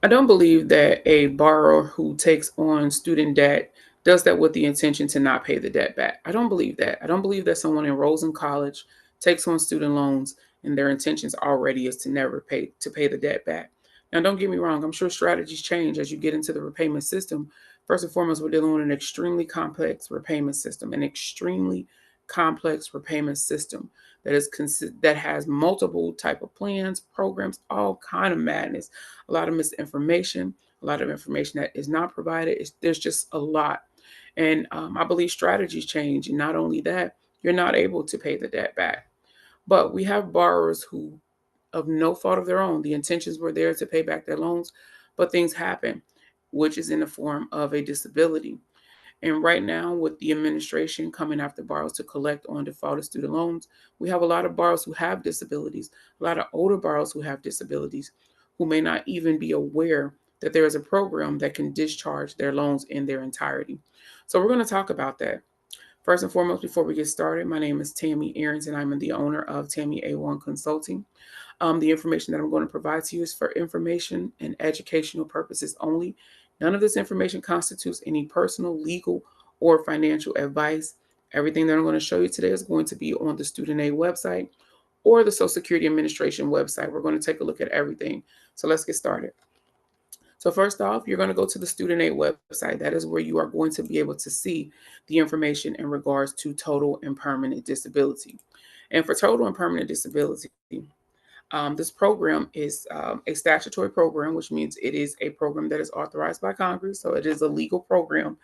I don't believe that a borrower who takes on student debt does that with the intention to not pay the debt back. I don't believe that. I don't believe that someone enrolls in college, takes on student loans, and their intentions already is to never pay the debt back. Now, don't get me wrong. I'm sure strategies change as you get into the repayment system. First and foremost, we're dealing with an extremely complex repayment system, an extremely complex repayment system that has multiple type of plans, programs, all kind of madness, a lot of misinformation, a lot of information that is not provided. There's just a lot. And I believe strategies change. And not only that, you're not able to pay the debt back. But we have borrowers who, of no fault of their own, the intentions were there to pay back their loans, but things happen, which is in the form of a disability. And right now, with the administration coming after borrowers to collect on defaulted student loans, we have a lot of borrowers who have disabilities, a lot of older borrowers who have disabilities, who may not even be aware that there is a program that can discharge their loans in their entirety. So we're going to talk about that. First and foremost, before we get started, my name is Tammy Aarons, and I'm the owner of Tammy A1 Consulting. The information that I'm going to provide to you is for information and educational purposes only. None of this information constitutes any personal, legal, or financial advice. Everything that I'm going to show you today is going to be on the Student Aid website or the Social Security Administration website. We're going to take a look at everything. So let's get started. So first off, you're going to go to the Student Aid website. That is where you are going to be able to see the information in regards to total and permanent disability. And for total and permanent disability, this program is a statutory program, which means it is a program that is authorized by Congress. So it is a legal program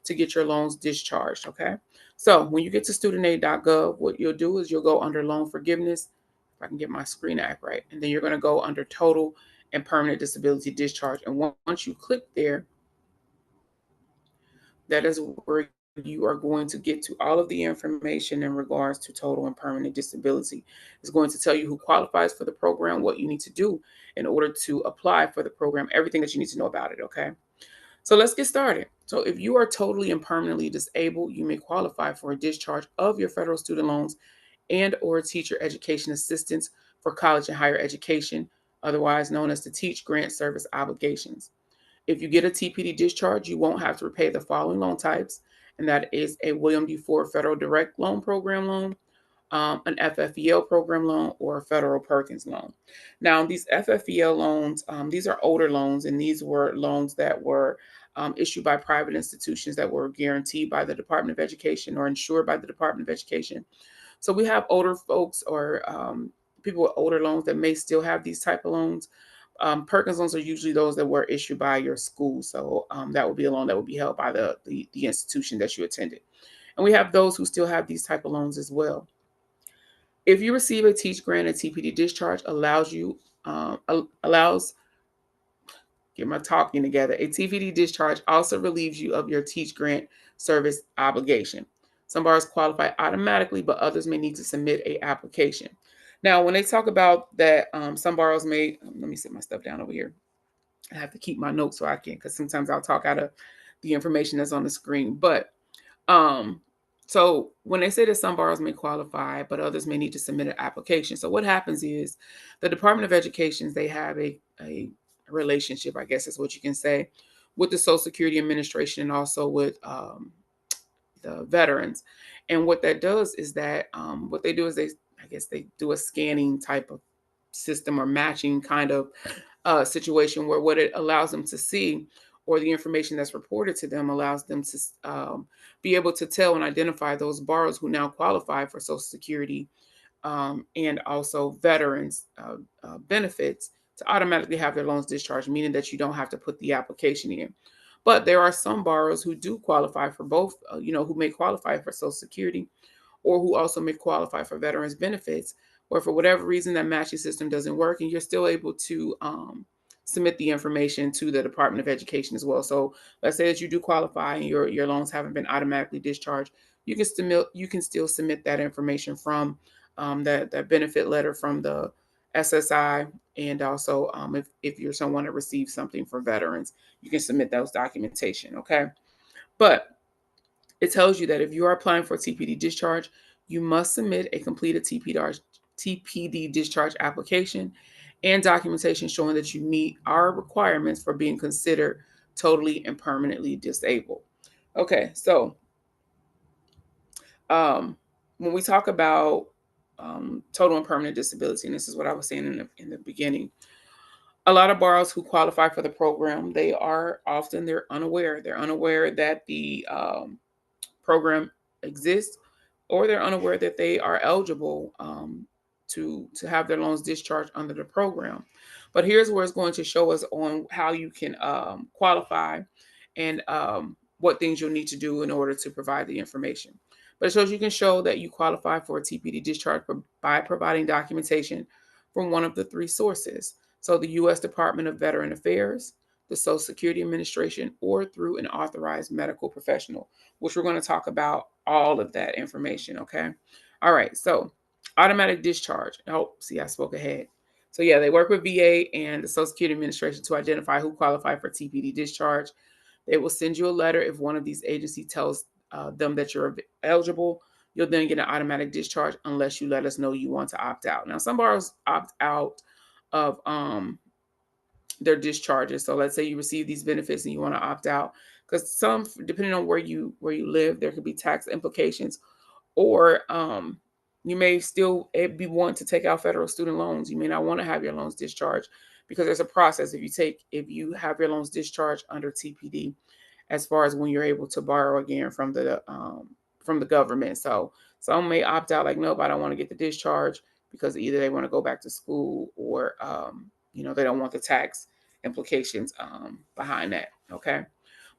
to get your loans discharged. Okay. So when you get to studentaid.gov, what you'll do is you'll go under loan forgiveness. If I can get my screen app right. And then you're going to go under total and permanent disability discharge. And once you click there, that is where you are going to get to all of the information in regards to total and permanent disability. It's going to tell you who qualifies for the program, what you need to do in order to apply for the program, everything that you need to know about it, okay? So let's get started. So if you are totally and permanently disabled, you may qualify for a discharge of your federal student loans and or teacher education assistance for college and higher education, otherwise known as the Teach Grant Service obligations. If you get a TPD discharge, you won't have to repay the following loan types, and that is a William D. Ford Federal Direct Loan Program loan, an FFEL program loan, or a Federal Perkins loan. Now, these FFEL loans, these are older loans, and these were loans that were issued by private institutions that were guaranteed by the Department of Education or insured by the Department of Education. So we have older folks or people with older loans that may still have these type of loans. Perkins loans are usually those that were issued by your school. So that would be a loan that would be held by the institution that you attended. And we have those who still have these type of loans as well. If you receive a Teach Grant and TPD discharge, allows get my talking together. A TPD discharge also relieves you of your Teach Grant service obligation. Some borrowers qualify automatically, but others may need to submit a application. Now, when they talk about that, some borrowers may let me sit my stuff down over here. I have to keep my notes so I can, because sometimes I'll talk out of the information that's on the screen. But um, so when they say that some borrowers may qualify, but others may need to submit an application. So what happens is the Department of Education, they have a relationship, I guess is what you can say, with the Social Security Administration and also with the veterans. And what that does is that what they do is I guess they do a scanning type of system or matching kind of situation where what it allows them to see or the information that's reported to them allows them to be able to tell and identify those borrowers who now qualify for Social Security and also veterans benefits to automatically have their loans discharged, meaning that you don't have to put the application in. But there are some borrowers who do qualify for both, who may qualify for Social Security or who also may qualify for veterans benefits, where for whatever reason that matching system doesn't work, and you're still able to submit the information to the Department of Education as well. So let's say that you do qualify and your loans haven't been automatically discharged, you can still submit that information from that benefit letter from the SSI, and also if you're someone that receives something for veterans, you can submit those documentation. Okay, but it tells you that if you are applying for a TPD discharge, you must submit a completed TPD discharge application and documentation showing that you meet our requirements for being considered totally and permanently disabled. Okay, so um, when we talk about total and permanent disability, and this is what I was saying in the beginning, a lot of borrowers who qualify for the program, they're unaware. They're unaware that the program exists, or they're unaware that they are eligible to have their loans discharged under the program. But here's where it's going to show us on how you can qualify and what things you'll need to do in order to provide the information. But it shows you can show that you qualify for a TPD discharge by providing documentation from one of the three sources. So the U.S. Department of Veteran Affairs, the Social Security Administration, or through an authorized medical professional, which we're going to talk about all of that information, okay? All right, so automatic discharge. Oh, see, I spoke ahead. So yeah, they work with VA and the Social Security Administration to identify who qualify for TPD discharge. They will send you a letter if one of these agencies tells them that you're eligible. You'll then get an automatic discharge unless you let us know you want to opt out. Now, some borrowers opt out of their discharges. So let's say you receive these benefits and you want to opt out, because some, depending on where you live, there could be tax implications, or you may still be wanting to take out federal student loans. You may not want to have your loans discharged because there's a process. If you have your loans discharged under TPD, as far as when you're able to borrow again from the government. So some may opt out, like, nope, I don't want to get the discharge, because either they want to go back to school, or they don't want the tax implications behind that. Okay,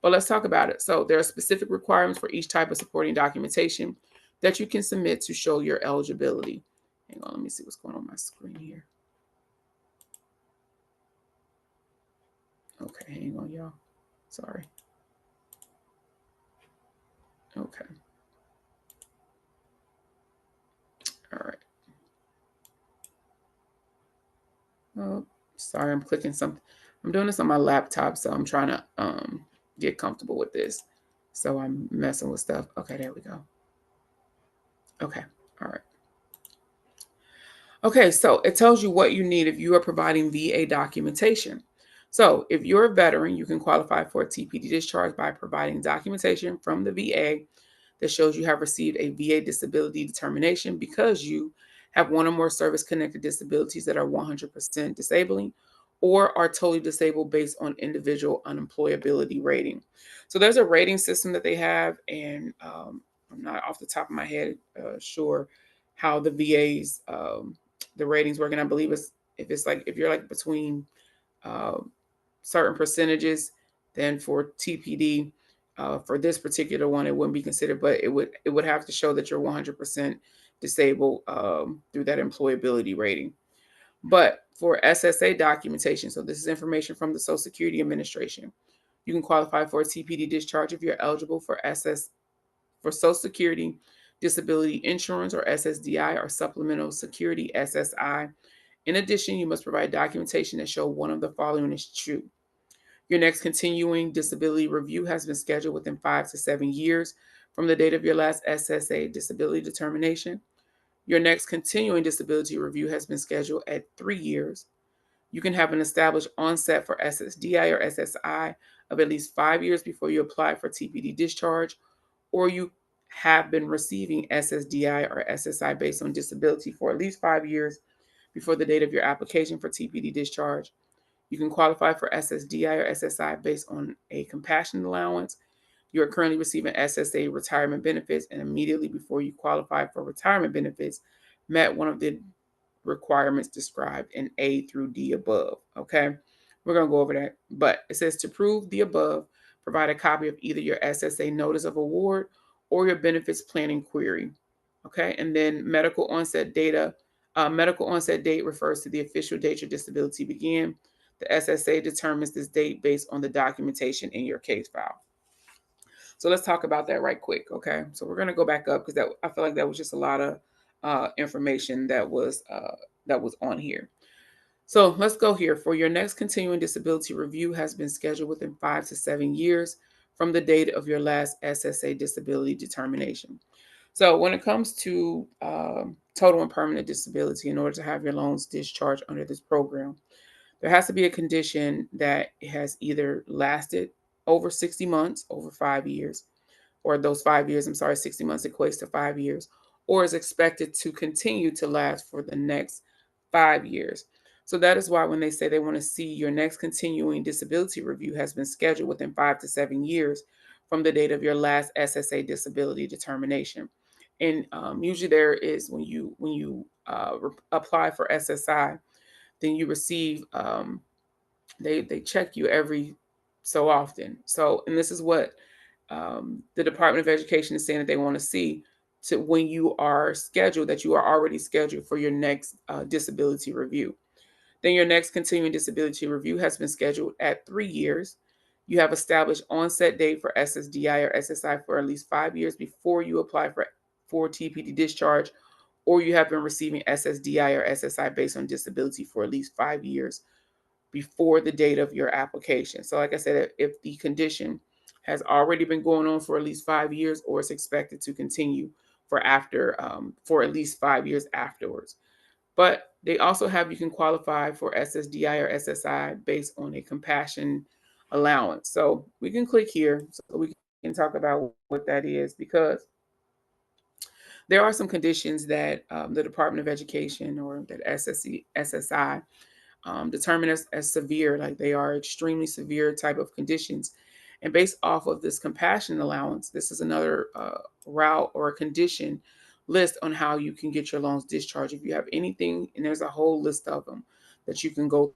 but let's talk about it. So there are specific requirements for each type of supporting documentation that you can submit to show your eligibility. Hang on, let me see what's going on my screen here. Okay, hang on, y'all. Sorry. Okay. All right. Oh, sorry, I'm clicking something. I'm doing this on my laptop, so I'm trying to get comfortable with this. So I'm messing with stuff. Okay, there we go. Okay, all right. Okay, so it tells you what you need if you are providing VA documentation. So if you're a veteran, you can qualify for a TPD discharge by providing documentation from the VA that shows you have received a VA disability determination because you have one or more service-connected disabilities that are 100% disabling, or are totally disabled based on individual unemployability rating. So there's a rating system that they have, and I'm not off the top of my head sure how the VA's the ratings work. And I believe if you're like between uh, certain percentages, then for TPD, for this particular one, it wouldn't be considered, but it would have to show that you're 100% disabled through that employability rating. But for SSA documentation, so this is information from the Social Security Administration, you can qualify for a TPD discharge if you're eligible for Social Security Disability Insurance, or SSDI, or Supplemental Security, SSI. In addition, you must provide documentation that show one of the following is true. Your next continuing disability review has been scheduled within 5 to 7 years from the date of your last SSA disability determination. Your next continuing disability review has been scheduled at 3 years. You can have an established onset for SSDI or SSI of at least 5 years before you apply for TPD discharge, or you have been receiving SSDI or SSI based on disability for at least 5 years before the date of your application for TPD discharge. You can qualify for SSDI or SSI based on a compassion allowance. You are currently receiving SSA retirement benefits, and immediately before you qualify for retirement benefits, met one of the requirements described in A through D above. Okay, we're going to go over that. But it says to prove the above, provide a copy of either your SSA notice of award or your benefits planning query. Okay, and then medical onset date refers to the official date your disability began. The SSA determines this date based on the documentation in your case file. So let's talk about that right quick, okay? So we're gonna go back up because that I feel like that was just a lot of information that was on here. So let's go here. For your next continuing disability review has been scheduled within 5 to 7 years from the date of your last SSA disability determination. So when it comes to total and permanent disability in order to have your loans discharged under this program. There has to be a condition that has either lasted over 60 months, over 5 years, or those 5 years, I'm sorry, 60 months equates to 5 years, or is expected to continue to last for the next 5 years. So that is why when they say they want to see your next continuing disability review has been scheduled within 5 to 7 years from the date of your last SSA disability determination. And usually there is when you apply for SSI, then you receive they check you every so often. So, and this is what the Department of Education is saying that they want to see to when you are scheduled, that you are already scheduled for your next disability review. Then your next continuing disability review has been scheduled at 3 years. You have established onset date for SSDI or SSI for at least 5 years before you apply for TPD discharge, or you have been receiving SSDI or SSI based on disability for at least 5 years before the date of your application. So, like I said, if the condition has already been going on for at least 5 years, or is expected to continue for at least 5 years afterwards. But they also have you can qualify for SSDI or SSI based on a compassion allowance. So we can click here so we can talk about what that is, because there are some conditions that the Department of Education or that SSI determined as severe, like they are extremely severe type of conditions. And based off of this compassion allowance, this is another route or a condition list on how you can get your loans discharged. If you have anything, and there's a whole list of them that you can go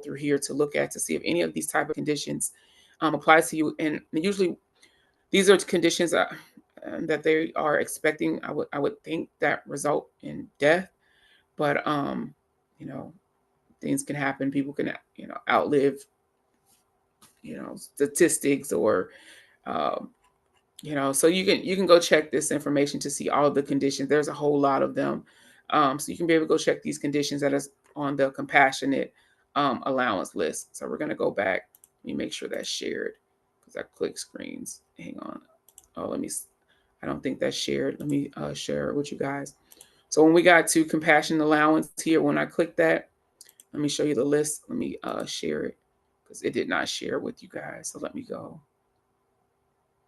through here to look at to see if any of these type of conditions apply to you. And usually these are conditions that they are expecting. I would think that result in death, but you know, things can happen. People can, outlive, statistics, or, um, so you can go check this information to see all of the conditions. There's a whole lot of them. So you can be able to go check these conditions that is on the compassionate allowance list. So we're going to go back. Let me make sure that's shared, because I click screens. Hang on. Oh, I don't think that's shared. Let me share it with you guys. So when we got to compassion allowance here, when I click that, let me show you the list. Let me share it, because it did not share with you guys. So let me go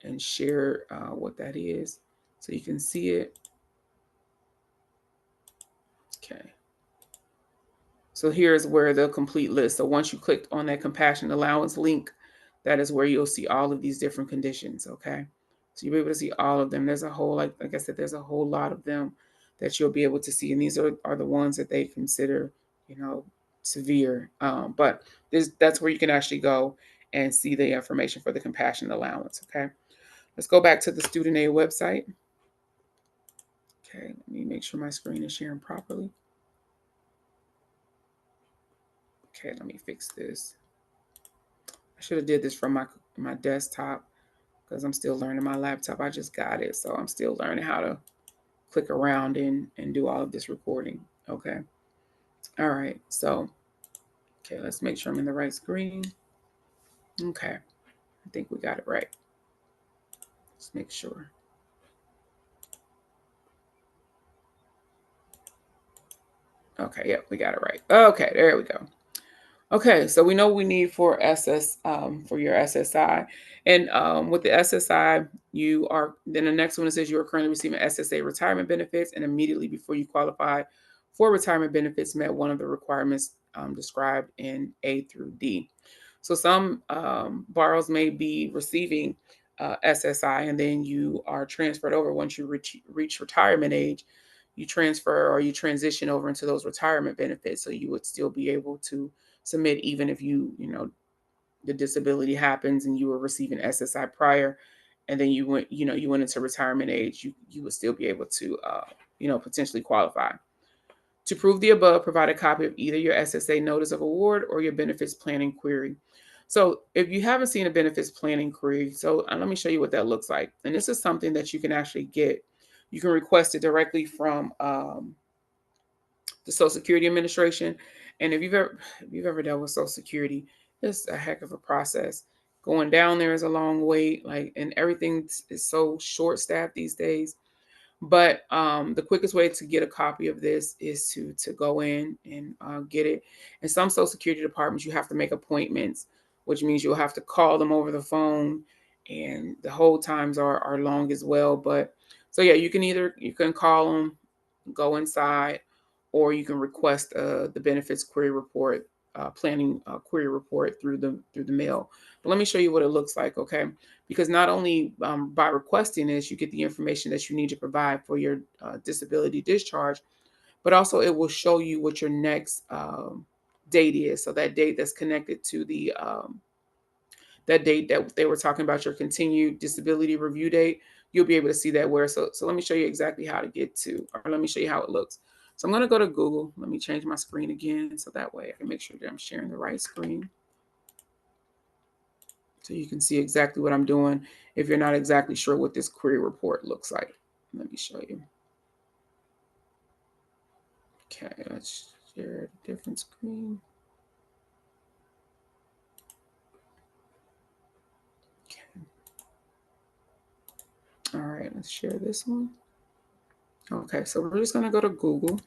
and share what that is so you can see it. Okay. So here's where the complete list. So once you clicked on that compassion allowance link, that is where you'll see all of these different conditions. Okay. So you'll be able to see all of them. There's a whole, like I said, there's a whole lot of them that you'll be able to see. And these are the ones that they consider, you know, severe. But that's where you can actually go and see the information for the compassion allowance. Okay. Let's go back to the student aid website. Okay, let me make sure my screen is sharing properly. Okay, let me fix this. I should have did this from my desktop, because I'm still learning my laptop. I just got it, so I'm still learning how to click around and do all of this recording. Okay. All right. So, okay, let's make sure I'm in the right screen. Okay. I think we got it right. Let's make sure. Okay, yep, we got it right. Okay, there we go. Okay, so we know we need for for your SSI, and with the SSI, you are then the next one, it says you are currently receiving SSA retirement benefits, and immediately before you qualify for retirement benefits, met one of the requirements described in A through D. So some borrowers may be receiving SSI, and then you are transferred over once you reach retirement age. You transfer or you transition over into those retirement benefits, so you would still be able to submit even if the disability happens and you were receiving SSI prior, and then you went into retirement age. You would still be able to potentially qualify. To prove the above, provide a copy of either your SSA notice of award or your benefits planning query. So if you haven't seen a benefits planning query, so let me show you what that looks like. And this is something that you can actually get. You can request it directly from the Social Security Administration. And if you've ever dealt with Social Security, it's a heck of a process. Going down there is a long wait, and everything is so short staffed these days. But the quickest way to get a copy of this is to go in and get it. In some Social Security departments, you have to make appointments, which means you'll have to call them over the phone, and the hold times are long as well. But so yeah, you can call them, go inside, or you can request the benefits query report, planning query report through the mail. But let me show you what it looks like, okay? Because not only by requesting this, you get the information that you need to provide for your disability discharge, but also it will show you what your next date is. So that date that's connected to that date that they were talking about, your continued disability review date, you'll be able to see that where. So let me show you exactly how to get to, or let me show you how it looks. So I'm going to go to Google. Let me change my screen again so that way I can make sure that I'm sharing the right screen. So you can see exactly what I'm doing if you're not exactly sure what this query report looks like. Let me show you. Okay, let's share a different screen. Okay. All right, let's share this one. Okay, so we're just going to go to Google.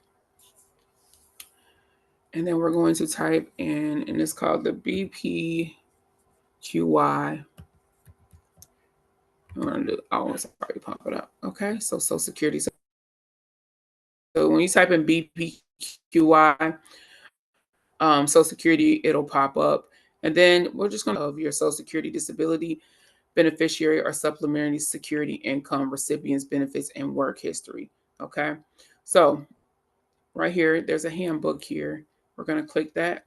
And then we're going to type in, and it's called the BPQY. I'm going to do, oh, it's already popping up. Okay, so Social Security. So when you type in BPQY, Social Security, it'll pop up. And then we're just going to of your Social Security disability beneficiary or supplementary security income recipients benefits and work history. Okay, so right here, there's a handbook here. We're going to click that.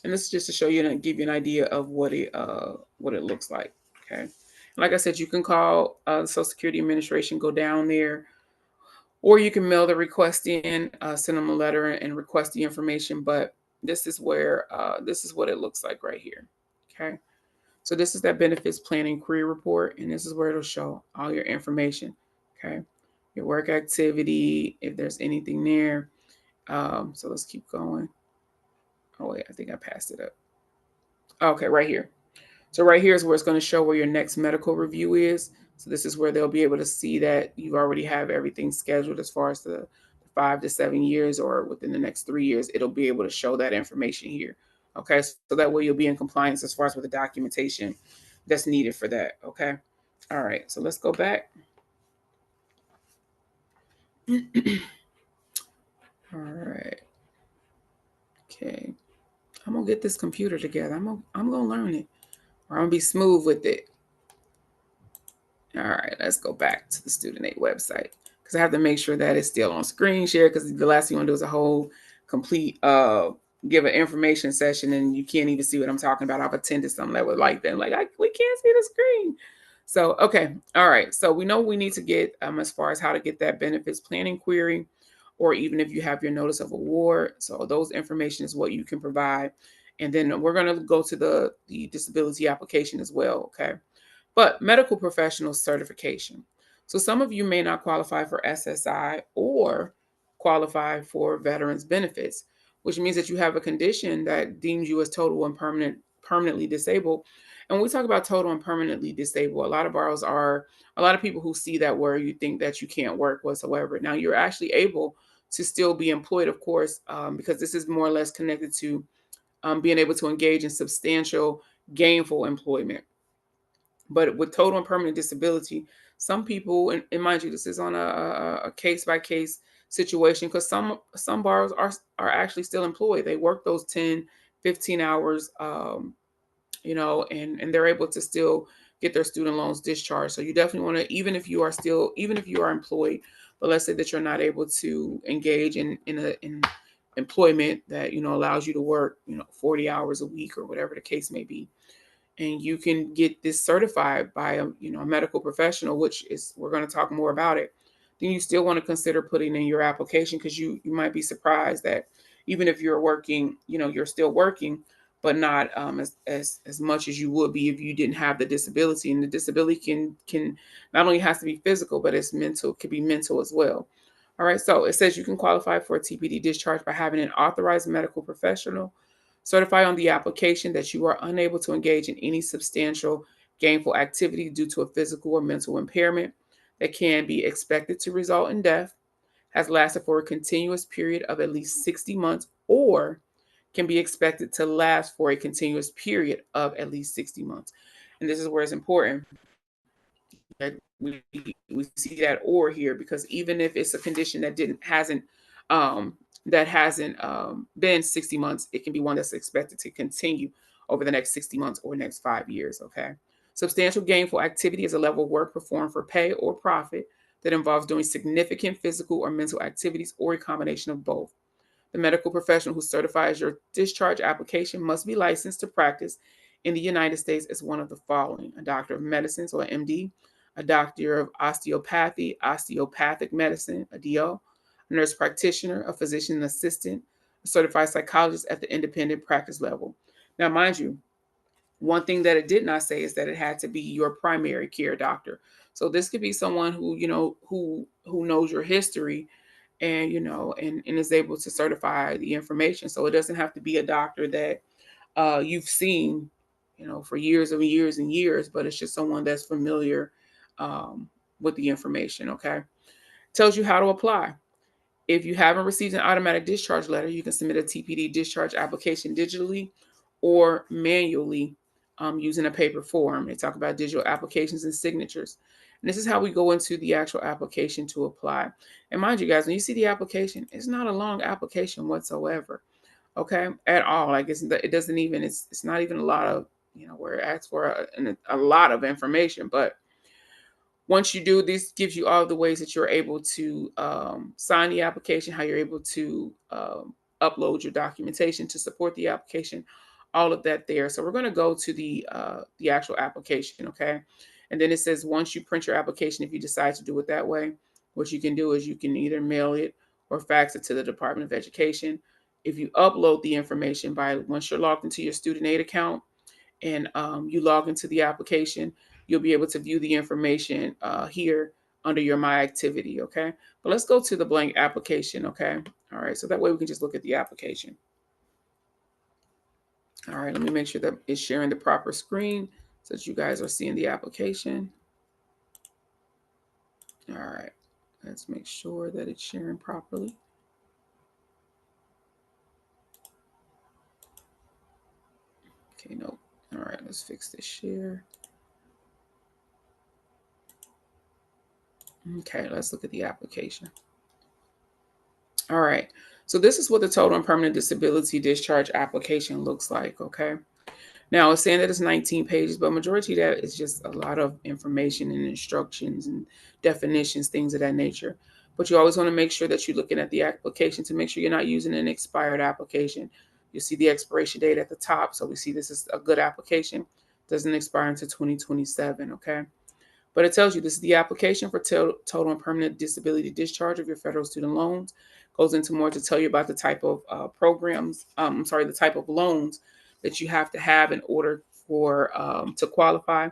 And this is just to show you and give you an idea of what it looks like. Okay. And like I said, you can call the Social Security Administration, go down there, or you can mail the request in, send them a letter and request the information. But this is where this is what it looks like right here. Okay. So this is that benefits plan inquiry report, and this is where it'll show all your information. Okay. Your work activity, if there's anything there. So let's keep going. Oh wait, I think I passed it up. Okay, right here. So right here is where it's going to show where your next medical review is. So this is where they'll be able to see that you already have everything scheduled as far as the 5 to 7 years, or within the next 3 years, it'll be able to show that information here. Okay, so that way you'll be in compliance as far as with the documentation that's needed for that. Okay. All right, so let's go back. All right. Okay. I'm gonna get this computer together. I'm gonna learn it, or I'm gonna be smooth with it. All right, let's go back to the Student Aid website because I have to make sure that it's still on screen share, because the last thing you want to do is a whole complete give an information session and you can't even see what I'm talking about. I've attended something that was like that. We can't see the screen. So, okay. All right. So we know we need to get as far as how to get that benefits planning query, or even if you have your notice of award. So those information is what you can provide. And then we're going to go to the disability application as well. Okay. But medical professional certification. So some of you may not qualify for SSI or qualify for veterans benefits, which means that you have a condition that deems you as total and permanently disabled. And when we talk about total and permanently disabled, a lot of people who see that word, you think that you can't work whatsoever. Now you're actually able to still be employed, of course, because this is more or less connected to being able to engage in substantial gainful employment. But with total and permanent disability, some people, and mind you, this is on a case by case situation, because some borrowers are actually still employed. They work those 10, 15 hours, and they're able to still get their student loans discharged. So you definitely want to, even if you are employed, but let's say that you're not able to engage in employment that allows you to work 40 hours a week or whatever the case may be, and you can get this certified by a medical professional, which is, we're going to talk more about it. Then you still want to consider putting in your application, because you might be surprised that even if you're working, you're still working, but not as much as you would be if you didn't have the disability. And the disability can not only has to be physical, but it's mental, could be mental as well. All right, so it says you can qualify for a TPD discharge by having an authorized medical professional certify on the application that you are unable to engage in any substantial gainful activity due to a physical or mental impairment. that can be expected to result in death, has lasted for a continuous period of at least 60 months, or can be expected to last for a continuous period of at least 60 months. And this is where it's important that we see that or here, because even if it's a condition that didn't hasn't that hasn't been 60 months, it can be one that's expected to continue over the next 60 months or next 5 years. Okay. Substantial gainful activity is a level of work performed for pay or profit that involves doing significant physical or mental activities or a combination of both. The medical professional who certifies your discharge application must be licensed to practice in the United States as one of the following: a doctor of medicine, so an MD, a doctor of osteopathy, osteopathic medicine, a DO, a nurse practitioner, a physician assistant, a certified psychologist at the independent practice level. Now, mind you, one thing that it did not say is that it had to be your primary care doctor. So this could be someone who, who knows your history and, and is able to certify the information. So it doesn't have to be a doctor that you've seen, for years and years and years, but it's just someone that's familiar with the information. Okay. Tells you how to apply. If you haven't received an automatic discharge letter, you can submit a TPD discharge application digitally or manually using a paper form. They talk about digital applications and signatures. And this is how we go into the actual application to apply. And mind you guys, when you see the application, it's not a long application whatsoever. Okay, at all. Like it doesn't even, it's not even a lot of, where it asks for a lot of information, but once you do, this gives you all the ways that you're able to sign the application, how you're able to upload your documentation to support the application, all of that there. So we're going to go to the actual application, okay? And then it says once you print your application, if you decide to do it that way, what you can do is you can either mail it or fax it to the Department of Education. If you upload the information by once you're logged into your student aid account, and you log into the application, you'll be able to view the information here under your My Activity, okay? But let's go to the blank application, okay? All right, so that way we can just look at the application. All right, let me make sure that it's sharing the proper screen so that you guys are seeing the application. All right, let's make sure that it's sharing properly. Okay, nope. All right, let's fix this share. Okay, let's look at the application. All right. So this is what the total and permanent disability discharge application looks like, okay? Now, it's saying that it's 19 pages, but majority of that is just a lot of information and instructions and definitions, things of that nature. But you always want to make sure that you're looking at the application to make sure you're not using an expired application. You see the expiration date at the top, so we see this is a good application. Doesn't expire until 2027, okay? But it tells you this is the application for total and permanent disability discharge of your federal student loans. Goes into more to tell you about the type of programs, the type of loans that you have to have in order for to qualify.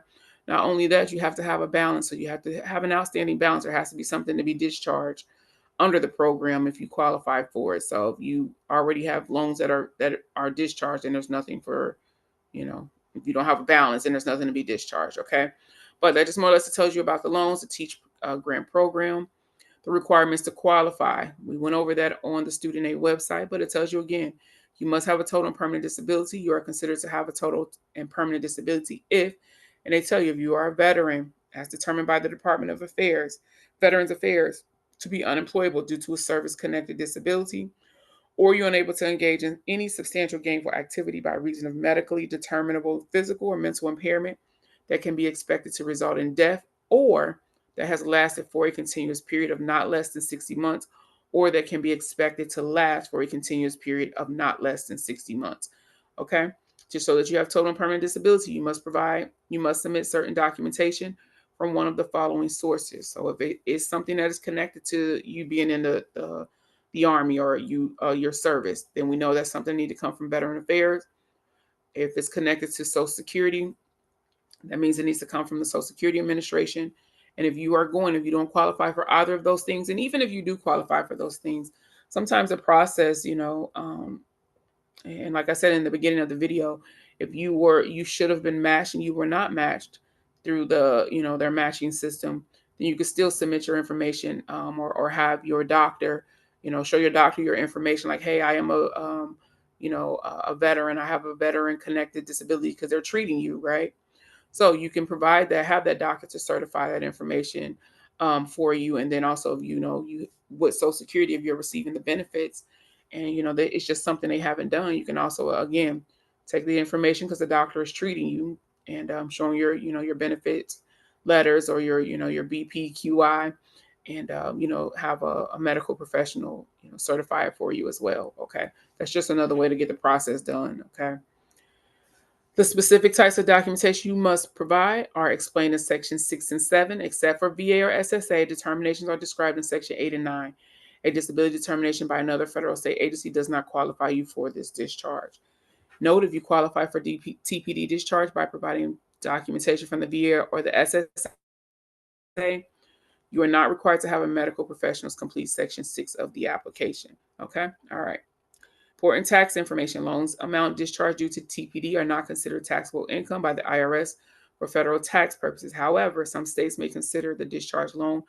Not only that, you have to have a balance. So you have to have an outstanding balance. There has to be something to be discharged under the program if you qualify for it. So if you already have loans that are discharged and there's nothing for, if you don't have a balance and there's nothing to be discharged, okay? But that just more or less tells you about the loans, the Teach Grant Program, the requirements to qualify. We went over that on the Student Aid website, but it tells you again, you must have a total and permanent disability. You are considered to have a total and permanent disability if, and they tell you if you are a veteran, as determined by the Department of Veterans Affairs, to be unemployable due to a service-connected disability, or you're unable to engage in any substantial gainful activity by reason of medically determinable physical or mental impairment that can be expected to result in death, or that has lasted for a continuous period of not less than 60 months, or that can be expected to last for a continuous period of not less than 60 months. Okay? Just so that you have total and permanent disability, you must submit certain documentation from one of the following sources. So if it is something that is connected to you being in the Army or your service, then we know that's something that need to come from Veteran Affairs. If it's connected to Social Security, that means it needs to come from the Social Security Administration. And if you don't qualify for either of those things, and even if you do qualify for those things, sometimes the process, and like I said in the beginning of the video, if you should have been matched and you were not matched through their matching system, then you can still submit your information, or have your doctor, show your doctor your information, like, hey, I am a veteran. I have a veteran connected disability, because they're treating you, right? So you can provide that, have that doctor to certify that information, for you, and then also, you with Social Security, if you're receiving the benefits, and that it's just something they haven't done. You can also, again, take the information, because the doctor is treating you, and showing your benefits letters, or your BPQI, and have a medical professional certify it for you as well. Okay, that's just another way to get the process done. Okay. The specific types of documentation you must provide are explained in Section 6 and 7, except for VA or SSA. Determinations are described in Section 8 and 9. A disability determination by another federal or state agency does not qualify you for this discharge. Note, if you qualify for TPD discharge by providing documentation from the VA or the SSA, you are not required to have a medical professional's complete Section 6 of the application. Okay? All right. Important tax information: loans amount discharged due to TPD are not considered taxable income by the IRS for federal tax purposes. However, some states may consider the discharge loan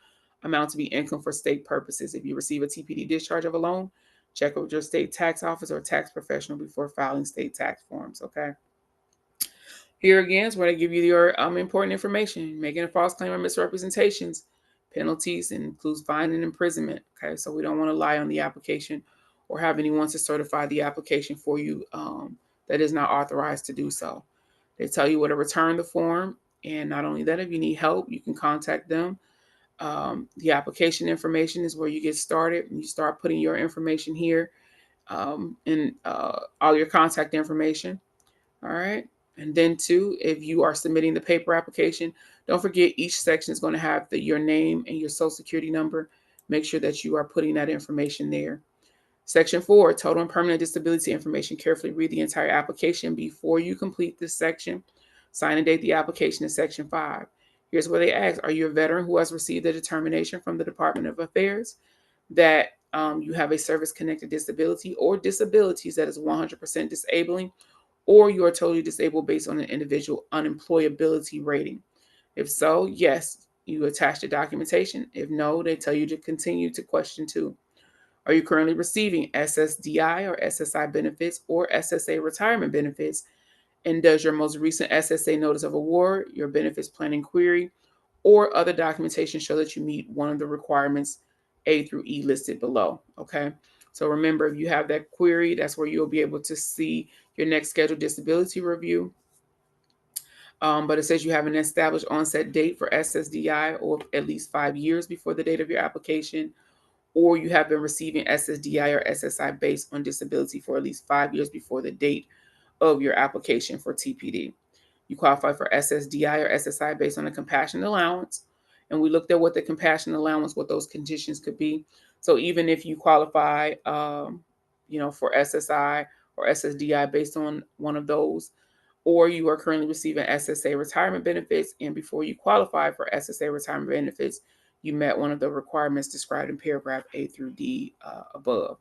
amount to be income for state purposes. If you receive a TPD discharge of a loan, check with your state tax office or tax professional before filing state tax forms. Okay. Here again is where they give you your important information. Making a false claim or misrepresentations, penalties, and includes fine and imprisonment. Okay, so we don't want to lie on the application or have anyone to certify the application for you, that is not authorized to do so. They tell you where to return the form, and not only that, if you need help, you can contact them. The application information is where you get started, and you start putting your information here, and all your contact information. All right. And then two, if you are submitting the paper application, don't forget each section is going to have your name and your social security number. Make sure that you are putting that information there. Section 4, total and permanent disability information. Carefully read the entire application before you complete this section. Sign and date the application in Section 5. Here's where they ask, are you a veteran who has received a determination from the Department of Affairs that you have a service-connected disability or disabilities that is 100% disabling, or you are totally disabled based on an individual unemployability rating? If so, yes, you attach the documentation. If no, they tell you to continue to question 2. Are you currently receiving SSDI or SSI benefits or SSA retirement benefits? And does your most recent SSA notice of award, your benefits plan inquiry, or other documentation show that you meet one of the requirements A through E listed below? Okay. So remember, if you have that query, that's where you'll be able to see your next scheduled disability review. But it says you have an established onset date for SSDI or at least 5 years before the date of your application, or you have been receiving SSDI or SSI based on disability for at least 5 years before the date of your application for TPD. You qualify for SSDI or SSI based on a compassionate allowance. And we looked at what the compassionate allowance, what those conditions could be. So even if you qualify, for SSI or SSDI based on one of those, or you are currently receiving SSA retirement benefits, and before you qualify for SSA retirement benefits, you met one of the requirements described in paragraph A through D above.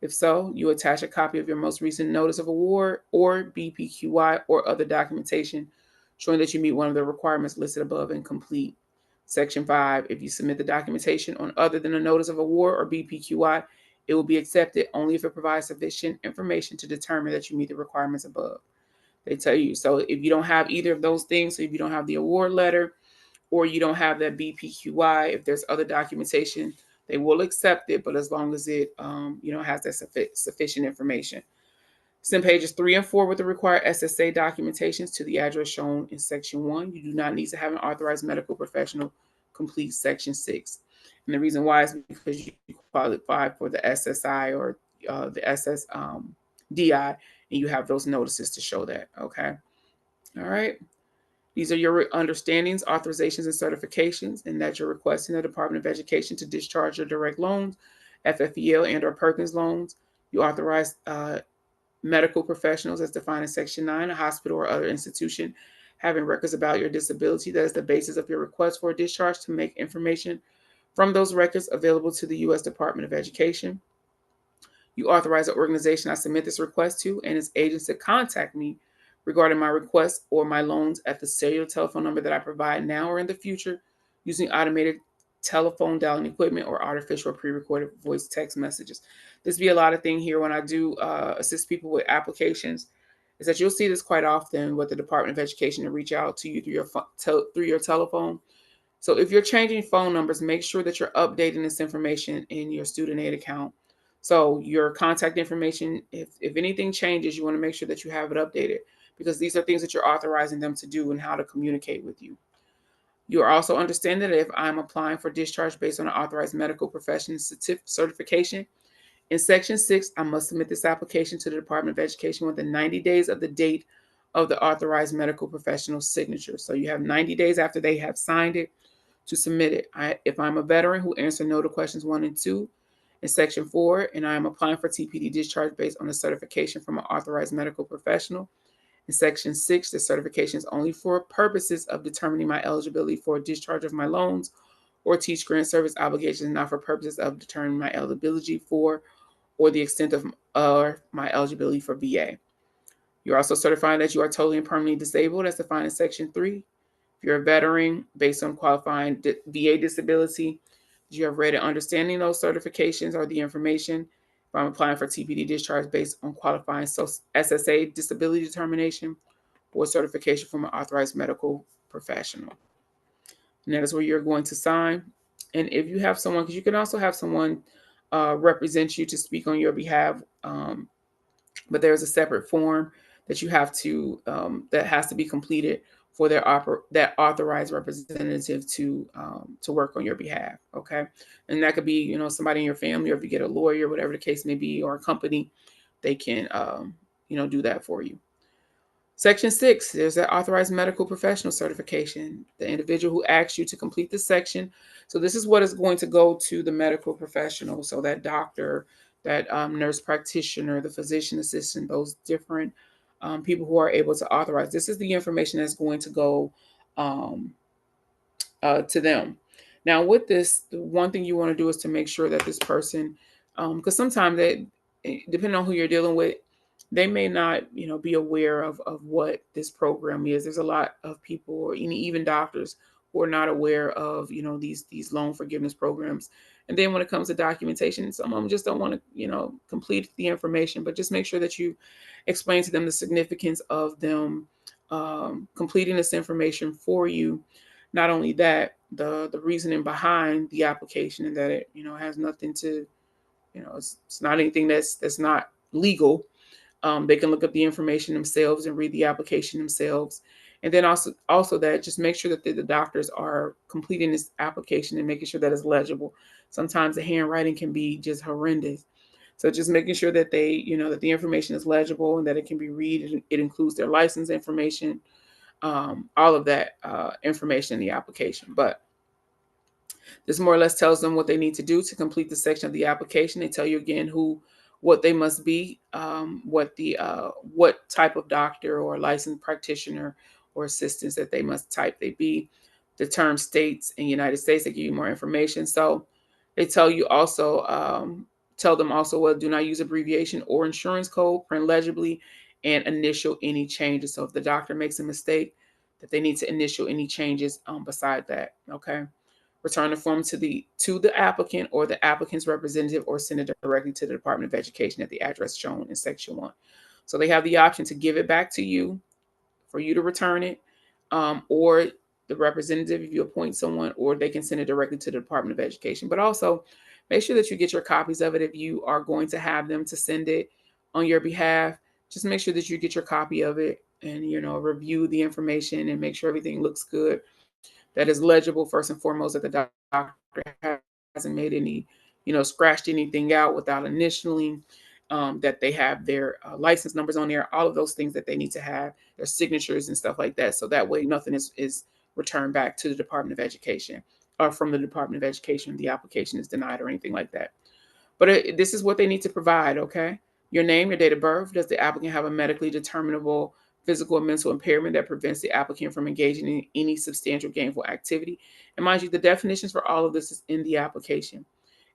If so, you attach a copy of your most recent notice of award or BPQI or other documentation showing that you meet one of the requirements listed above and complete. Section 5, if you submit the documentation on other than a notice of award or BPQI, it will be accepted only if it provides sufficient information to determine that you meet the requirements above. They tell you. So if you don't have either of those things, so if you don't have the award letter or you don't have that BPQI, if there's other documentation, they will accept it, but as long as it has that sufficient information. Send pages 3 and 4 with the required SSA documentations to the address shown in Section 1. You do not need to have an authorized medical professional complete Section 6. And the reason why is because you qualify for the SSI or the SSDI, and you have those notices to show that. Okay. All right. These are your understandings, authorizations, and certifications, and that you're requesting the Department of Education to discharge your direct loans, FFEL and or Perkins loans. You authorize medical professionals as defined in Section 9, a hospital or other institution having records about your disability that is the basis of your request for a discharge to make information from those records available to the U.S. Department of Education. You authorize the organization I submit this request to and its agents to contact me regarding my request or my loans at the cellular telephone number that I provide now or in the future using automated telephone dialing equipment or artificial pre-recorded voice text messages. There's be a lot of thing here when I do assist people with applications, is that you'll see this quite often with the Department of Education to reach out to you through through your telephone. So if you're changing phone numbers, make sure that you're updating this information in your student aid account. So your contact information, if anything changes, you want to make sure that you have it updated, because these are things that you're authorizing them to do and how to communicate with you. You are also understanding that if I'm applying for discharge based on an authorized medical profession certification, in Section 6, I must submit this application to the Department of Education within 90 days of the date of the authorized medical professional's signature. So you have 90 days after they have signed it to submit it. If I'm a veteran who answered no to questions 1 and 2 in Section 4, and I am applying for TPD discharge based on a certification from an authorized medical professional, in Section 6, the certification is only for purposes of determining my eligibility for discharge of my loans or teach grant service obligations, not for purposes of determining my eligibility for or the extent of my eligibility for VA. You're also certifying that you are totally and permanently disabled as defined in Section 3. If you're a veteran, based on qualifying VA disability, you have read and understanding those certifications or the information. If I'm applying for TPD discharge based on qualifying SSA disability determination or certification from an authorized medical professional. And that is where you're going to sign. And if you have someone, because you can also have someone represent you to speak on your behalf, but there's a separate form that you have to that has to be completed for that authorized representative to work on your behalf. Okay, and that could be somebody in your family, or if you get a lawyer, whatever the case may be, or a company, they can do that for you. Section 6, there's an authorized medical professional certification. The individual who asks you to complete this section. So this is what is going to go to the medical professional. So that doctor, that nurse practitioner, the physician assistant, those different people who are able to authorize. This is the information that's going to go um, to them. Now, with this, the one thing you want to do is to make sure that this person, because sometimes depending on who you're dealing with, they may not, be aware of what this program is. There's a lot of people, or even doctors, who are not aware of, these loan forgiveness programs. And then when it comes to documentation, some of them just don't want to, complete the information. But just make sure that you explain to them the significance of them completing this information for you. Not only that, the reasoning behind the application, and that it has nothing to, it's not anything that's not legal. They can look up the information themselves and read the application themselves. And then also that, just make sure that the doctors are completing this application and making sure that it's legible. Sometimes the handwriting can be just horrendous. So just making sure that that the information is legible and that it can be read. It includes their license information, all of that information in the application. But this more or less tells them what they need to do to complete the section of the application. They tell you again what they must be, what type of doctor or licensed practitioner or assistants that they must type they be, the term states in United States. They give you more information. So they tell them also, well, do not use abbreviation or insurance code, print legibly, and initial any changes. So if the doctor makes a mistake, that they need to initial any changes beside that. Okay. Return the form to the applicant or the applicant's representative, or send it directly to the Department of Education at the address shown in Section 1. So they have the option to give it back to you, for you to return it, or the representative, if you appoint someone, or they can send it directly to the Department of Education. But also make sure that you get your copies of it. If you are going to have them to send it on your behalf, just make sure that you get your copy of it and review the information and make sure everything looks good, that is legible, first and foremost, that the doctor hasn't made any, scratched anything out without initialing, that they have their license numbers on there, all of those things that they need to have, their signatures and stuff like that. So that way nothing is returned back to the Department of Education, or from the Department of Education, the application is denied or anything like that. But this is what they need to provide, okay? Your name, your date of birth. Does the applicant have a medically determinable physical or mental impairment that prevents the applicant from engaging in any substantial gainful activity? And mind you, the definitions for all of this is in the application.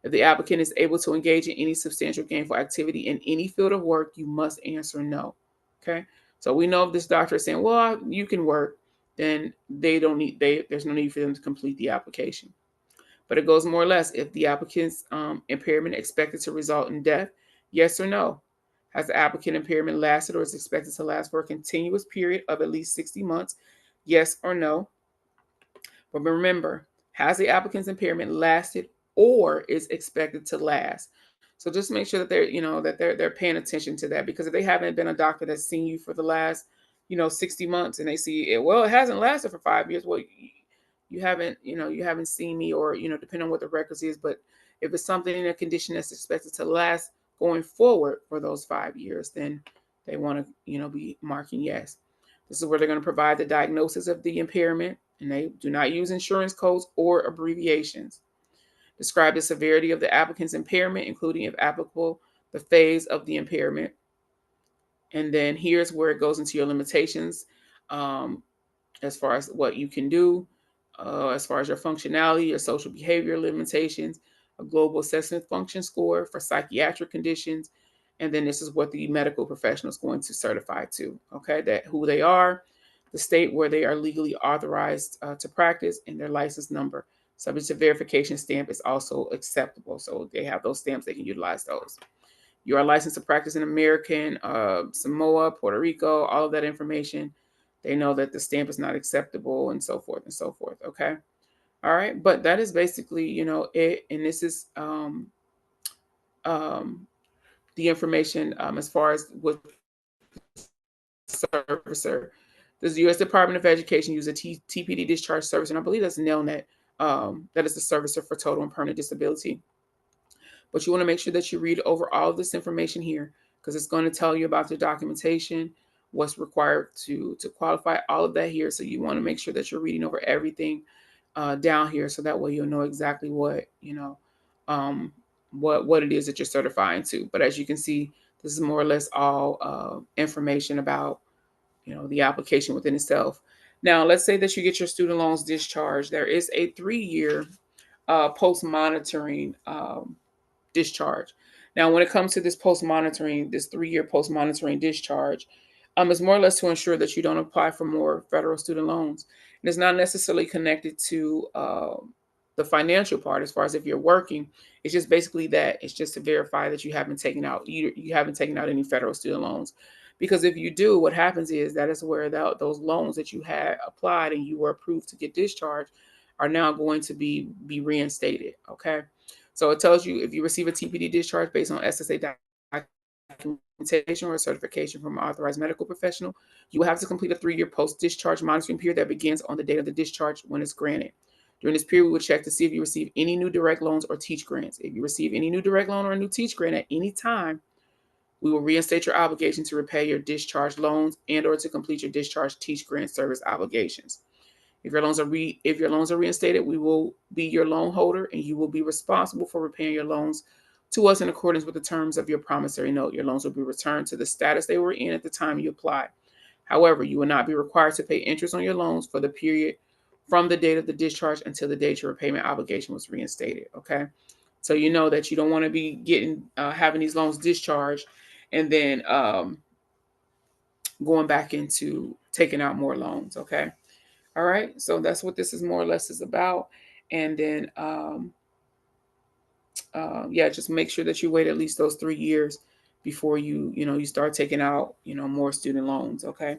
If the applicant is able to engage in any substantial gainful activity in any field of work, you must answer no. Okay? So we know if this doctor is saying, well, you can work, then there's no need for them to complete the application. But it goes more or less, if the applicant's impairment expected to result in death, yes or no. Has the applicant impairment lasted or is expected to last for a continuous period of at least 60 months? Yes or no. But remember, has the applicant's impairment lasted or is expected to last? So just make sure that they're paying attention to that, because if they haven't been a doctor that's seen you for the last 60 months and they see it, well, it hasn't lasted for 5 years. Well, you haven't seen me, or depending on what the records is. But if it's something in a condition that's expected to last going forward for those 5 years, then they want to be marking yes. This is where they're going to provide the diagnosis of the impairment, and they do not use insurance codes or abbreviations. Describe the severity of the applicant's impairment, including, if applicable, the phase of the impairment. And then here's where it goes into your limitations, um, as far as what you can do, as far as your functionality, your social behavior limitations, a global assessment function score for psychiatric conditions. And then this is what the medical professional is going to certify to, okay, that who they are, the state where they are legally authorized to practice, and their license number. Subject to verification stamp is also acceptable. So they have those stamps, they can utilize those. You are licensed to practice in American, Samoa, Puerto Rico, all of that information. They know that the stamp is not acceptable, and so forth and so forth. Okay. All right. But that is basically, it. And this is um, the information as far as with servicer. Does the U.S. Department of Education use a TPD discharge service? And I believe that's NELNET. That is the servicer for total and permanent disability. But you want to make sure that you read over all of this information here, because it's going to tell you about the documentation, what's required to qualify, all of that here. So you want to make sure that you're reading over everything down here, so that way you'll know exactly um, what it is that you're certifying to. But as you can see, this is more or less all information about the application within itself. Now, let's say that you get your student loans discharged. There is a 3-year post monitoring discharge. Now, when it comes to this post monitoring, this 3-year post monitoring discharge, it's more or less to ensure that you don't apply for more federal student loans. And it's not necessarily connected to the financial part, as far as if you're working. It's just basically that it's just to verify that you haven't taken out any federal student loans. Because if you do, what happens is that is where those loans that you had applied and you were approved to get discharged are now going to be reinstated. Okay. So it tells you, if you receive a TPD discharge based on SSA documentation or certification from an authorized medical professional, you will have to complete a 3-year post-discharge monitoring period that begins on the date of the discharge when it's granted. During this period, we will check to see if you receive any new direct loans or teach grants. If you receive any new direct loan or a new teach grant at any time, we will reinstate your obligation to repay your discharge loans and or to complete your discharge teach grant service obligations. If your loans are reinstated, we will be your loan holder, and you will be responsible for repaying your loans to us in accordance with the terms of your promissory note. Your loans will be returned to the status they were in at the time you applied. However, you will not be required to pay interest on your loans for the period from the date of the discharge until the date your repayment obligation was reinstated. Okay, so you know that you don't want to be having these loans discharged and then going back into taking out more loans. Okay. All right, so that's what this is more or less is about. And then, yeah, just make sure that you wait at least those 3 years before you start taking out more student loans. Okay,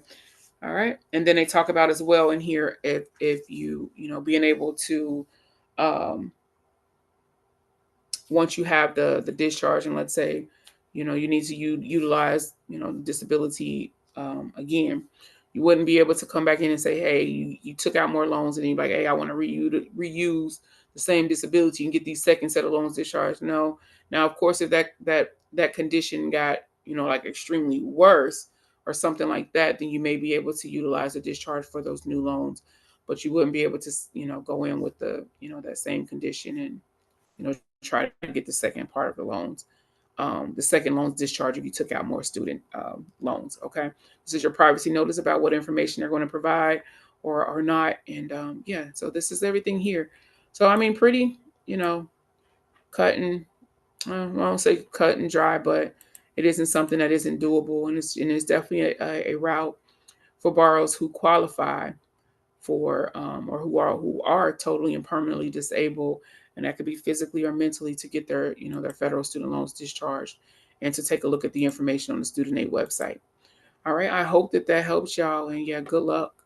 all right. And then they talk about as well in here, if being able to once you have the discharge, and let's say you need to utilize disability again, you wouldn't be able to come back in and say, hey, you took out more loans, and you're like, hey, I want to reuse the same disability and get these second set of loans discharged. No. Now, of course, if that condition got like extremely worse or something like that, then you may be able to utilize the discharge for those new loans, but you wouldn't be able to go in with the that same condition and try to get the second part of the loans. The second loans discharge if you took out more student loans. Okay, this is your privacy notice about what information they're going to provide or not. And yeah, so this is everything here. So I mean, pretty cut and I won't say cut and dry, but it isn't something that isn't doable, and it's definitely a route for borrowers who qualify for or who are totally and permanently disabled, and that could be physically or mentally, to get their their federal student loans discharged, and to take a look at the information on the student aid website. All right, I hope that helps y'all, and yeah, good luck.